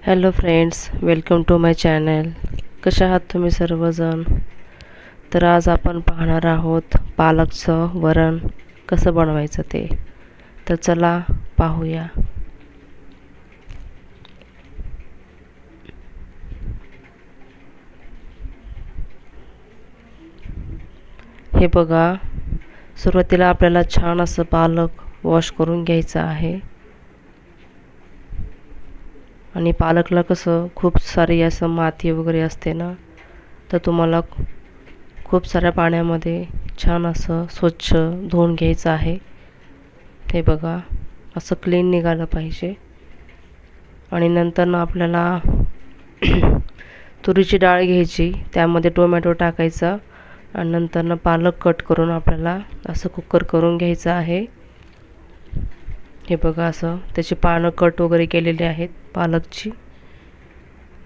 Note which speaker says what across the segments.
Speaker 1: Hello friends, welcome to my channel. कशा आहात तुम्ही सर्वजण? तर आज आपण पाहणार आहोत पालकचं वरण कसं बनवायचं ते. तर चला पाहूया. हे बघा, सुरुवातीला आपल्याला छान असं पालक वॉश करून घ्यायचं आहे. आणि पालकला कसं खूप सारी असं माती वगैरे असते ना, तर तुम्हाला खूप साऱ्या पाण्यामध्ये छान असं स्वच्छ धुवून घ्यायचं आहे. ते बघा, असं क्लीन निघालं पाहिजे. आणि नंतर आपल्याला तुरीची डाळ घ्यायची, त्यामध्ये टोमॅटो टाकायचा आणि नंतर पालक कट करून आपल्याला असं कुकर करून घ्यायचं आहे. हे बघा, असं त्याची पानं कट वगैरे केलेली आहेत पालकची.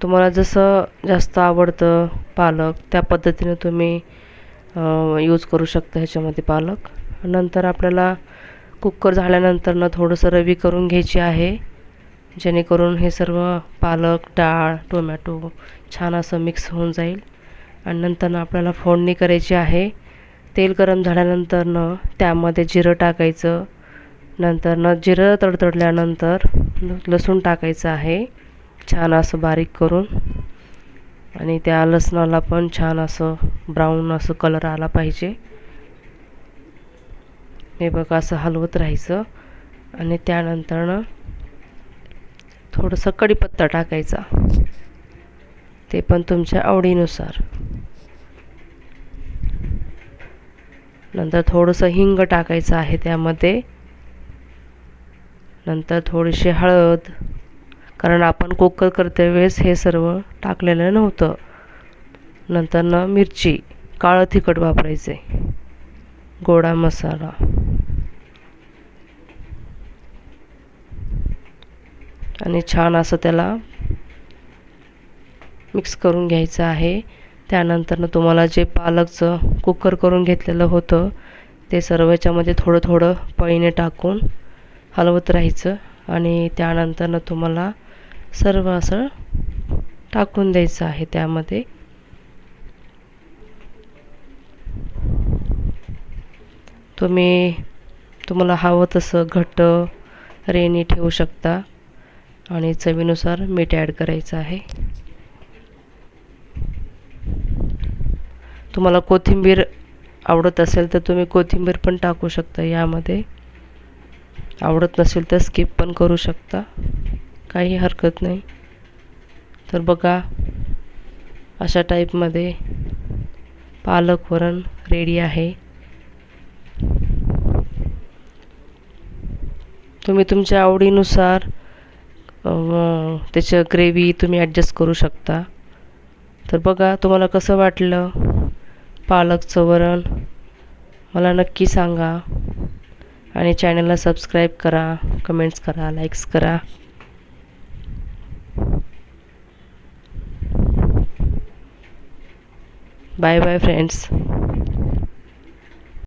Speaker 1: तुम्हाला जसं जास्त आवडतं पालक त्या पद्धतीने तुम्ही यूज करू शकता ह्याच्यामध्ये पालक. नंतर आपल्याला कुकर झाल्यानंतर थोडंसं रवी करून घ्यायची आहे, जेणेकरून हे सर्व पालक, डाळ, टोमॅटो छान असं मिक्स होऊन जाईल. आणि नंतर आपल्याला फोडणी करायची आहे. तेल गरम झाल्यानंतर त्यामध्ये जिरं टाकायचं. नंतर जिरं तडतडल्यानंतर लसूण टाकायचं आहे, छान असं बारीक करून. आणि त्या लसणाला पण छान असं ब्राऊन असं कलर आला पाहिजे. हे बघा, असं हलवत राहायचं. आणि त्यानंतर थोडंसं कढीपत्ता टाकायचा, ते पण तुमच्या आवडीनुसार. नंतर थोडंसं हिंग टाकायचं आहे त्यामध्ये. नंतर थोडीशी हळद, कारण आपण कुकर करते वेळेस हे सर्व टाकलेलं नव्हतं. नंतर मिरची, काळं तिखट वापरायचे, गोडा मसाला. आणि छान असं त्याला मिक्स करून घ्यायचं आहे. त्यानंतर तुम्हाला जे पालकचं कुकर करून घेतलेलं होतं ते सर्व याच्यामध्ये थोडं थोडं पळीने टाकून हलवत राहायचं. आणि त्यानंतर तुम्हाला सर्व असं टाकून द्यायचं आहे त्यामध्ये. तुम्हाला हवं तसं घट्ट रेणी ठेवू शकता. आणि चवीनुसार मीठ ॲड करायचं आहे. तुम्हाला कोथिंबीर आवडत असेल तर तुम्ही कोथिंबीर पण टाकू शकता यामध्ये. आवडत नसेल तर स्किप पण करू शकता, काही हरकत नाही. तर बघा, अशा टाईपमध्ये पालक वरण रेडी आहे. तुम्ही तुमच्या आवडीनुसार त्याचं ग्रेव्ही तुम्ही ॲडजस्ट करू शकता. तर बघा, तुम्हाला कसं वाटलं पालकचं वरण मला नक्की सांगा. आणि चॅनलला सबस्क्राईब करा, कमेंट्स करा, लाईक्स करा. Bye bye friends.